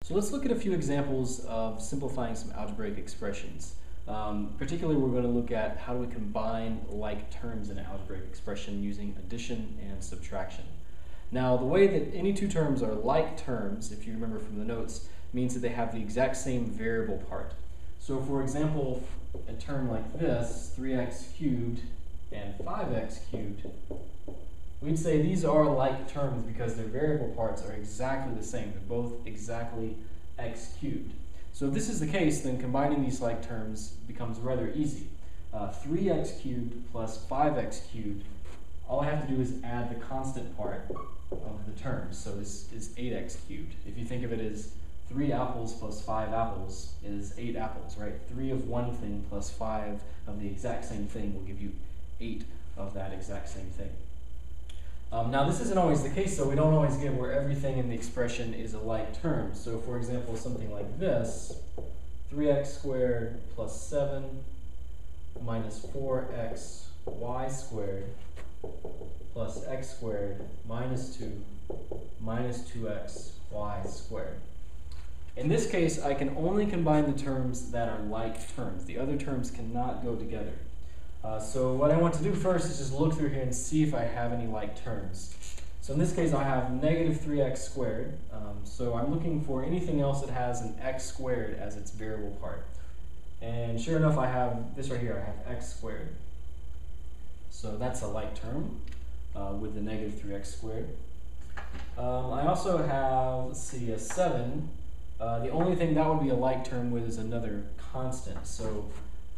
So let's look at a few examples of simplifying some algebraic expressions. Particularly, we're going to look at how do we combine like terms in an algebraic expression using addition and subtraction. Now, the way that any two terms are like terms, if you remember from the notes, means that they have the exact same variable part. So for example, a term like this, 3x cubed and 5x cubed, we'd say these are like terms because their variable parts are exactly the same. They're both exactly x cubed. So if this is the case, then combining these like terms becomes rather easy. 3x cubed plus 5x cubed, all I have to do is add the constant part of the terms. So this is 8x cubed. If you think of it as 3 apples plus 5 apples is 8 apples, right? 3 of one thing plus 5 of the exact same thing will give you 8 of that exact same thing. Now this isn't always the case, so we don't always get where everything in the expression is a like term. So for example, something like this, 3x squared plus 7 minus 4x y squared plus x squared minus 2 minus 2x y squared. In this case, I can only combine the terms that are like terms. The other terms cannot go together. So what I want to do first is just look through here and see if I have any like terms. So in this case, I have negative 3x squared. So I'm looking for anything else that has an x squared as its variable part. And sure enough, I have this right here. I have x squared. So that's a like term with the negative 3x squared. I also have, let's see, a 7. The only thing that would be a like term with is another constant. So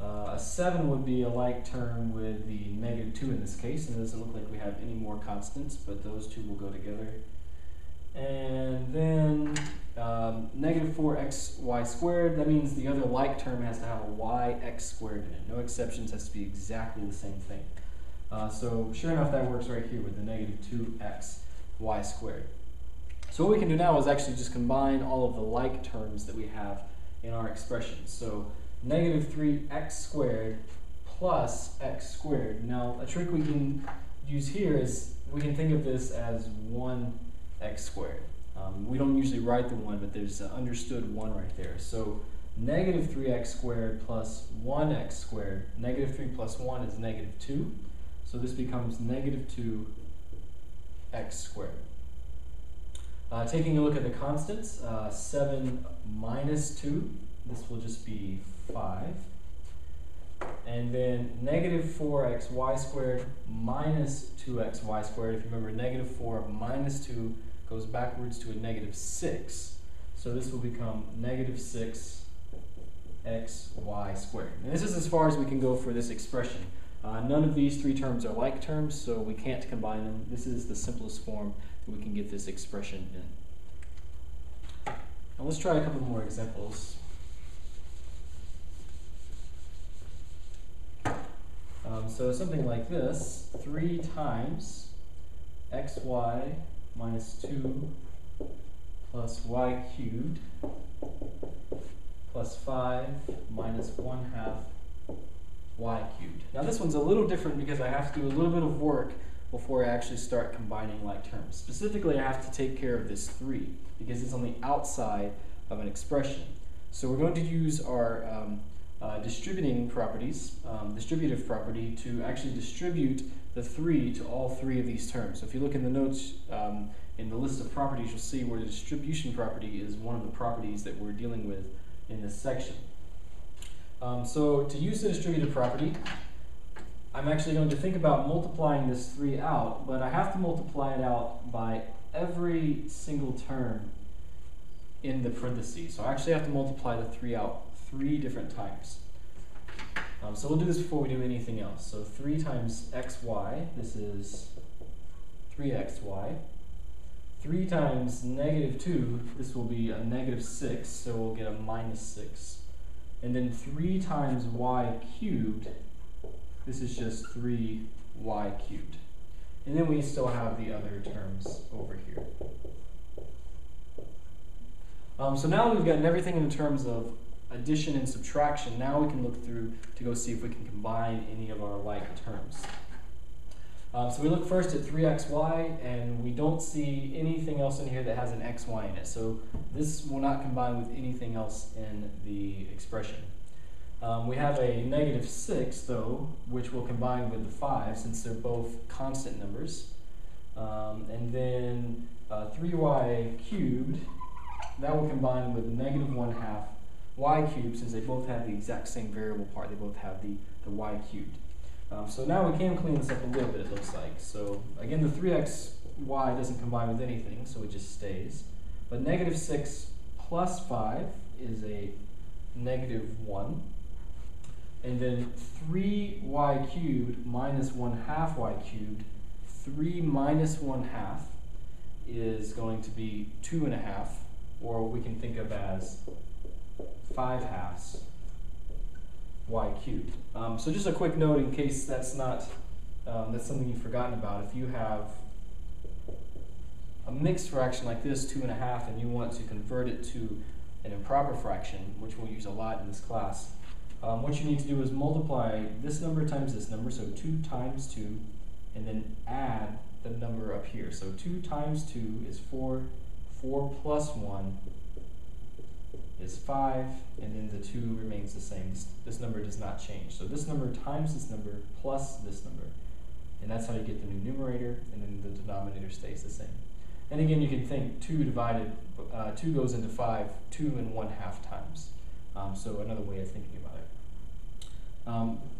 a 7 would be a like term with the negative 2 in this case, and it doesn't look like we have any more constants, but those two will go together. And then negative 4xy squared, that means the other like term has to have a yx squared in it. No exceptions, has to be exactly the same thing. So sure enough, that works right here with the negative 2xy squared. So what we can do now is actually just combine all of the like terms that we have in our expression. So negative 3x squared plus x squared. Now, a trick we can use here is we can think of this as 1x squared. We don't usually write the 1, but there's an understood 1 right there. So negative 3x squared plus 1x squared. Negative 3 plus 1 is negative 2. So this becomes negative 2x squared. Taking a look at the constants, 7 minus 2, this will just be 5. And then negative 4xy squared minus 2xy squared. If you remember, negative 4 minus 2 goes backwards to a negative 6. So this will become negative 6xy squared. And this is as far as we can go for this expression. None of these three terms are like terms, so we can't combine them. This is the simplest form that we can get this expression in. Now let's try a couple more examples. So something like this, 3 times xy minus 2 plus y cubed plus 5 minus 1/2 y cubed. Now this one's a little different because I have to do a little bit of work before I actually start combining like terms. Specifically, I have to take care of this 3 because it's on the outside of an expression. So we're going to use our distributive property to actually distribute the 3 to all 3 of these terms. So if you look in the notes in the list of properties, you'll see where the distribution property is one of the properties that we're dealing with in this section. So to use the distributive property, I'm actually going to think about multiplying this 3 out, but I have to multiply it out by every single term in the parentheses. So I actually have to multiply the 3 out 3 different times. So we'll do this before we do anything else. So 3 times xy, this is 3xy. 3 times negative 2, this will be a negative 6, so we'll get a minus 6. And then 3 times y cubed, this is just 3y cubed. And then we still have the other terms over here. So now we've gotten everything in terms of addition and subtraction. Now we can look through to go see if we can combine any of our like terms. So we look first at 3xy, and we don't see anything else in here that has an xy in it. So this will not combine with anything else in the expression. We have a -6, though, which will combine with the 5, since they're both constant numbers. And then 3y cubed, that will combine with -1/2 y cubed, since they both have the exact same variable part. They both have the y cubed. So now we can clean this up a little bit, it looks like. So again, the 3xy doesn't combine with anything, so it just stays. But -6 plus 5 is a -1. And then 3y cubed minus 1/2 y cubed, 3 minus 1/2 is going to be 2.5, or what we can think of as 5/2 y cubed. So just a quick note in case that's not that's something you've forgotten about. If you have a mixed fraction like this, 2.5, and you want to convert it to an improper fraction, which we'll use a lot in this class, what you need to do is multiply this number times this number, so 2 times 2, and then add the number up here. So 2 times 2 is 4, 4 plus 1 is 5, and then the 2 remains the same. This number does not change. So this number times this number plus this number, and that's how you get the new numerator, and then the denominator stays the same. And again, you can think 2 goes into 5 2.5 times. So another way of thinking about it.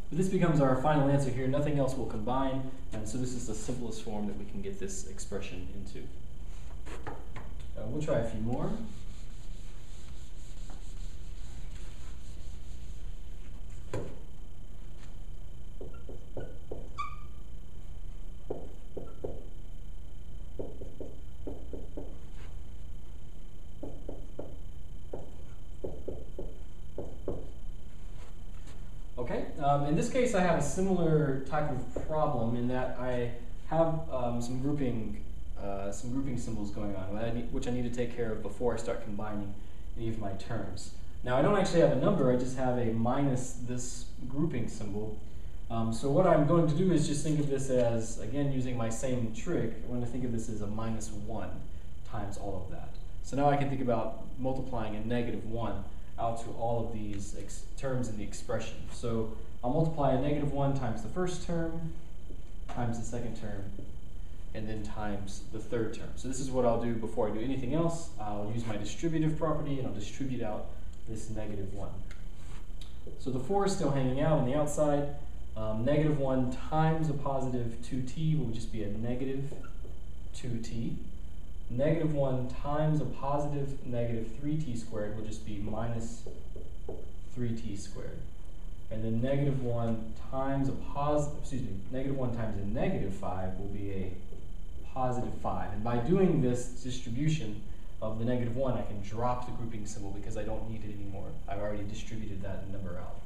But this becomes our final answer here. Nothing else will combine, and so this is the simplest form that we can get this expression into. We'll try a few more. In this case, I have a similar type of problem in that I have some grouping symbols going on, which I need to take care of before I start combining any of my terms. Now, I don't actually have a number, I just have a minus this grouping symbol. So what I'm going to do is just think of this as, again, using my same trick, I'm going to think of this as a -1 times all of that. So now I can think about multiplying a -1 out to all of these terms in the expression. So I'll multiply a -1 times the first term, times the second term, and then times the third term. So this is what I'll do before I do anything else. I'll use my distributive property, and I'll distribute out this -1. So the 4 is still hanging out on the outside. -1 times a positive 2t will just be a -2t. -1 times a positive -3t squared will just be -3t squared. And then -1 times a -1 times a -5 will be a +5. And by doing this distribution of the -1, I can drop the grouping symbol because I don't need it anymore. I've already distributed that number out.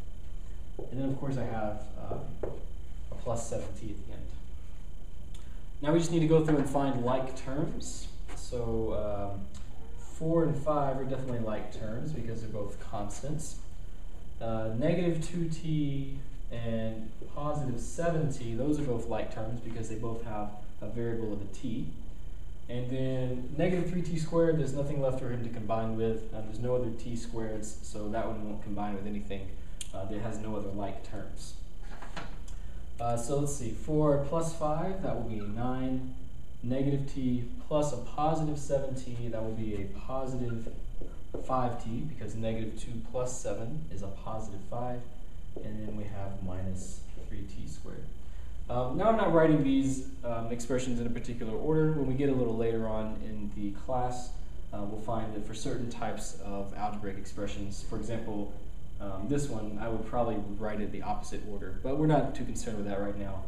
And then, of course, I have a +7t at the end. Now we just need to go through and find like terms. So 4 and 5 are definitely like terms because they're both constants. -2t and +7t, those are both like terms because they both have a variable of a t. And then -3t squared, there's nothing left for him to combine with. There's no other t squareds, so that one won't combine with anything. That has no other like terms. So let's see, 4 plus 5, that will be 9. -t plus a +7t, that will be a +5t, because -2 plus 7 is a +5. And then we have -3t squared. Now I'm not writing these expressions in a particular order. When we get a little later on in the class, we'll find that for certain types of algebraic expressions, for example, this one, I would probably write it the opposite order, but we're not too concerned with that right now.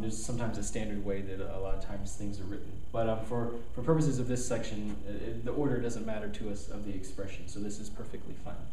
There's sometimes a standard way that a lot of times things are written. But for purposes of this section, the order doesn't matter to us of the expression, so this is perfectly fine.